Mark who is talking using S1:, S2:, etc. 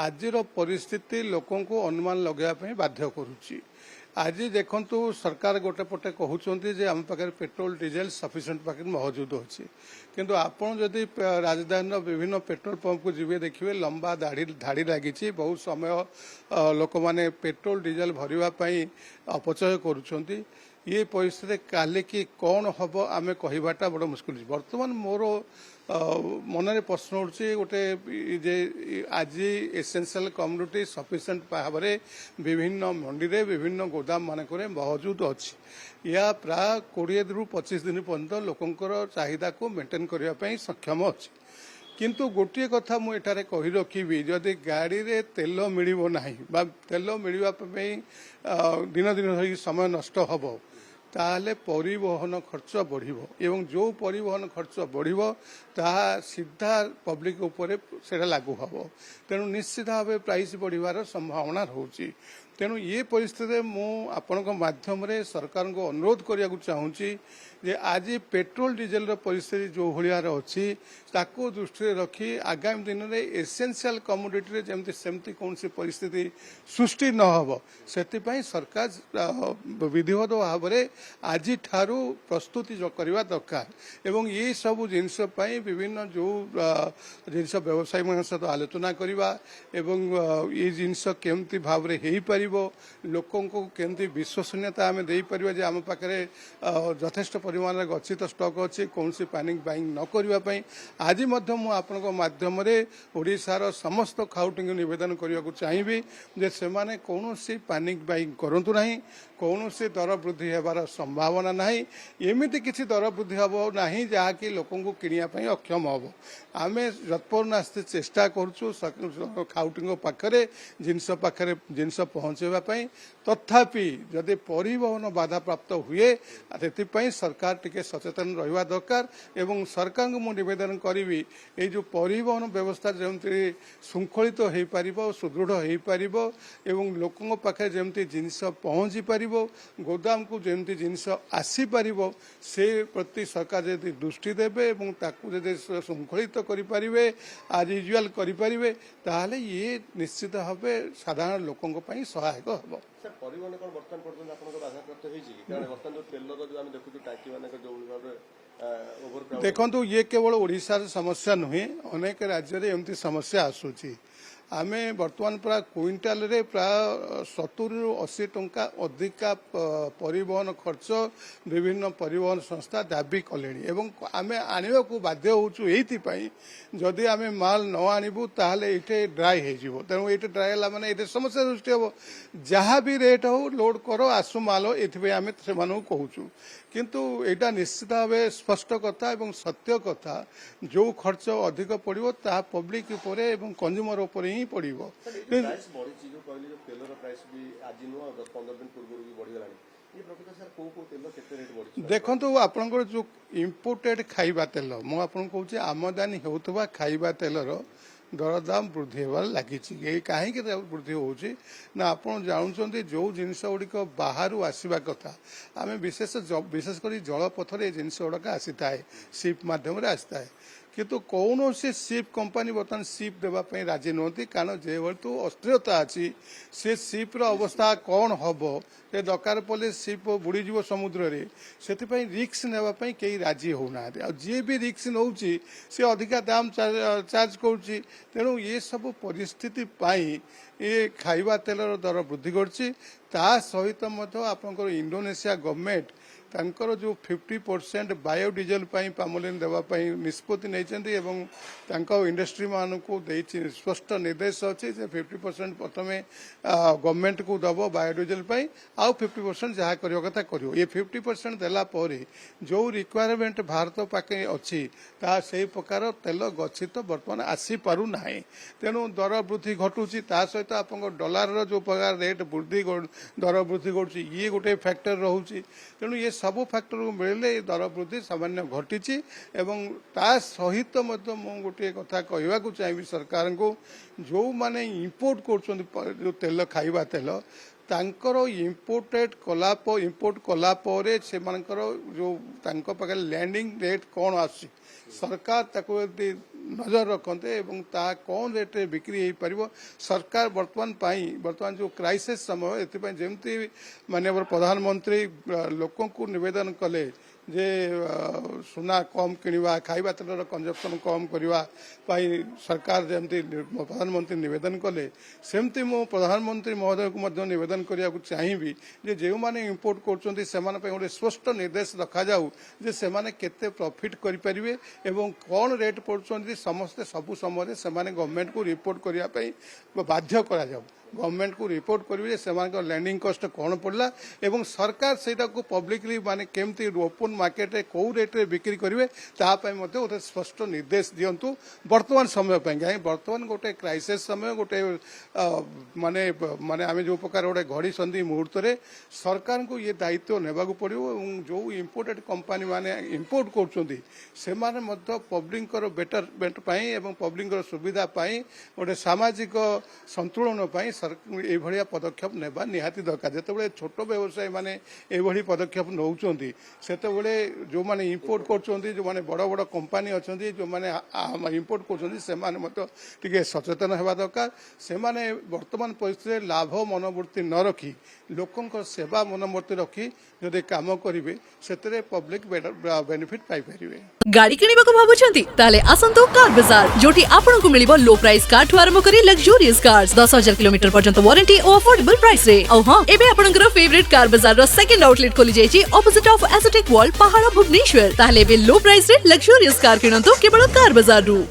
S1: आजिर परिस्थिति लोकों को अनुमान लगाया बाध्य करुच्ची। आज देखु सरकार गोटे पटे कहते जे आम पाखे पेट्रोल डीजेल सफिशिएंट पाखे मौजूद अच्छी किंतु आपड़ जदि राजधानी विभिन्न पेट्रोल पंप को जी देखिए लंबा धाड़ी लगी बहुत समय लोक मैंने पेट्रोल डीजेल भरवाई अपचय करुँच ये परिस्थिति काले कि कौन हम आम कहवाटा बड़ मुस्किल। बर्तमान मोर मनरे प्रश्न उठे गोटे जे आज एसेंशियल कम्युनिटी सफिशिएंट भाव में विभिन्न मंडी रे विभिन्न गोदाम मानक मौजूद अच्छी या प्राय 20 रु 25 दिन पर्यंत लोकंर चाहिदा को मेंटेन करने सक्षम अच्छी किंतु गोटे कथा मुझे कही रखी जदि गाड़ी रे तेल मिलिबो नाही बा तेल मिलवा दिन दिन धरी समय नष्ट हम ताहले परिवहन खर्च बढ़िबो एवं जो परिवहन खर्च बढ़िबो ताहा सीधा पब्लिक उपरे सेटा लागू हबो तेणु निश्चित भाव प्राइस बढ़िबार संभावना रहउची। तेणु ये परिस्थिति मु आपनक माध्यम रे सरकार को अनुरोध करिया चाहूँगी जे आज पेट्रोल डीजेल परिस्थिति जो भार अच्छी ताको दृष्टि रखी आगामी दिन में एसेंशियल कमोडिटी जमती सेमती कौन सी परिस्थिति सृष्टि न हो से सरकार विधिवत भाव में आज ठारू प्रस्तुति करने दरकार एवं ये सब जिनस विभिन्न जो जिनस व्यवसायी मान सहित आलोचना करवा एवं ये जिनस केमती भाव में हो पार लोकों को केमती विश्वसनीयता आम दे पार जे आम पाखे यथेष्ट परिमाण गच्छित स्टॉक अच्छी कौन सी पैनिक बाइंग न करने आज आपण माध्यम ओडिशार समस्त खाउटी निवेदन करने को चाहिए जे से माने कौन सी पैनिक बाइंग करंतु नहीं कौन सी दर वृद्धि होबार संभावना नहीं एमती किसी दर वृद्धि हम ना जहाँकि लोकों को किणवाई अक्षम हम आम यत्परनास्ते चेष्टा करुँ खाउटी पाखे जिनस पहुँचवाई तथापि जदि परिवहन बाधा प्राप्त हुए से सरकार टिके सचेतन रहा दरकार एवं सरकार को मुझे निवेदन करी ये जो परिवहन व्यवस्था जमी श्रृंखलित हो पार सुदृढ़ हो पार एवं लोकों पाखे जमी जिनस पहुँची पार गोदाम को जमी जिनस आसी पार से प्रति सरकार यदि दृष्टि देवे जदि श्रृंखलित करें आज यूजुआल करें ताहले ये निश्चित भाव साधारण लोकों सहायक हम।
S2: सर परिवहन कौन बर्तमान पर्यटन आपको बाधाप्राप्त होगी कारण बर्तमान जो तेलर जो आम देखु टाकी मान जो भाव
S1: देखो ये केवल ओडिशार समस्या नुहे अनेक राज्य एमती समस्या आसूची आम बर्तमान प्राय क्विंटाल रे प्राय 70 रु 80 टंका अधिका परिवहन खर्च विभिन्न परिवहन संस्था दाबी कले आम आने को बाध्य होचु एइथिपाई जदि आम माल न आणबू ताहले इटे ड्राई हो तेणु ये ड्राई है माने ये समस्या सृष्टि हम जहाँ भी रेट हो लोड कर आसु माल ये आम से कहूँ किंतु यहाँ निश्चित भाव स्पष्ट कथा एवं सत्य कथा जो खर्च अधिक पड़ो ता पब्लिक उपर एवं कंज्यूमर उपर ही पड़ो। देखो आपंकर जो इम्पोर्टेड खाइबा तेल मुझे आमदानी होता खाइबा तेलर दरदाम वृद्धि होबार लगी कहीं वृद्धि होची ना आप जानते जो जिनस गुड़िक बाहर आसवा कथा आम विशेषकर जलपथर जिनस गुड़ाक आसी थाए शिप मध्यम आसी थाए किंतु कौन सी शिप कंपनी बर्तमान शिप देवाई राजी नुहति कारण जेहेतु अस्थिरता अच्छी से शिप्र अवस्था कौन हम जे दरकार पड़े शिप बुड़ीज समुद्र में से रिक्स नापी कई राजी होना जी भी रिक्स नौ सी अधिका दाम चार्ज करुच्ची तेणु ये सब परिस्थिति ये खाइबा तेलर दर वृद्धि करछि सहित आपंकर इंडोनेशिया गवर्नमेंट तांकर जो 50% बायोडीजेल पामोलिन देवाई निष्पत्ति नहीं इंडस्ट्री मान को स्पष्ट निर्देश अच्छी 50% प्रथम गवर्नमेंट को दब बायोडीजेल आउ 50% जहाँ करवा कथा कर ये 50% देलापर जो रिक्वायरमेंट भारत पाखे अच्छी से प्रकार तेल गच्छित बर्तमान आसी पारु नाही तेणु दर वृद्धि घटुची सहित आप डॉलर जो प्रकार रेट वृद्धि दर वृद्धि कर ये गोटे फैक्टर रोचे तेणु ये सब फैक्टर को मिले दर वृद्धि सामान्य घटी एवं ता सहित गोटे कथा कहवाक चाहिए सरकार को जो माने इंपोर्ट कर जो तेल खाइबा तेल तांकर इम्पोर्टेड इंपोर्ट कलापर से जो पाखे लैंडिंग रेट कौन आसी सरकार ताको नजर रखते एवं ता कौन रेट रे बिक्री हो पार सरकार वर्तमान जो क्राइसिस समय जमती माननीय प्रधानमंत्री लोकों को निवेदन कले जे सुना कम किणवा खाଇବା तेलर कंजप्शन कम करने सरकार जमती प्रधानमंत्री निवेदन कले सेमती मु प्रधानमंत्री महोदय को निवेदन करने चाहिए जे जो मैंने इंपोर्ट कर गोटे स्पष्ट निर्देश रखा जाऊ जे से माने केते प्रॉफिट करि परिबे एवं कौन रेट पड़ुछन्ती समस्ते सबु समय से गवर्नमेंट को रिपोर्ट करने बाध्य करा जाऊ गवर्नमेंट को रिपोर्ट करेंगे से लैंडिंग कस्ट कौन पड़ा एवं सरकार से पब्लिकली माने केमती ओपन मार्केट रे कौ रेट रे बिक्री करेंगे तापाई गोटे स्पष्ट निर्देश दिंतु वर्तमान समय कहीं वर्तमान गोटे क्राइसिस समय गोटे माने माने आम जो प्रकार गोटे घड़ी संधि मुहूर्त में सरकार को ये दायित्व नेबा पड़ो जो इम्पोर्टेड कंपनी माने इम्पोर्ट कर पब्लिक बेटरमेंट एवं पब्लिक सुविधा गोटे सामाजिक संतुलन ये पदक्षेप नेबा निहाती दरकार जिते छोट व्यवसायी मैंने ये पदक्षेप नौकरी से जो मैंने इम्पोर्ट कर जो मैंने बड़ बड़ कंपनी अच्छा जो मैंने इम्पोर्ट कर सचेतन होगा दरकार से वर्तमान परिस्थिति लाभ मनोवृत्ति न रखी लोकों सेवा मनोवृत्ति रखी जदि काम करेंगे से पब्लिक बेनिफिट पाई परिबे।
S3: गाड़ी किनिबाको भाबुछंती ताले आसंतो कार बाजार जोटी आपनको मिलिबो लो प्राइस कार ठु आरंभ करी लग्जरियस कार्स 10,000 किलोमीटर पर्यंत वारंटी और अफोर्डेबल प्राइस रे औ हां एबे आपनकर फेवरेट कार बाजार रो सेकंड आउटलेट खोली जायछि ऑपोजिट ऑफ एसोटेक वॉल पहाड़ भुवनेश्वर ताले बे लो प्राइस रे लग्जरियस कार किनंतो केवल कार बाजार रु।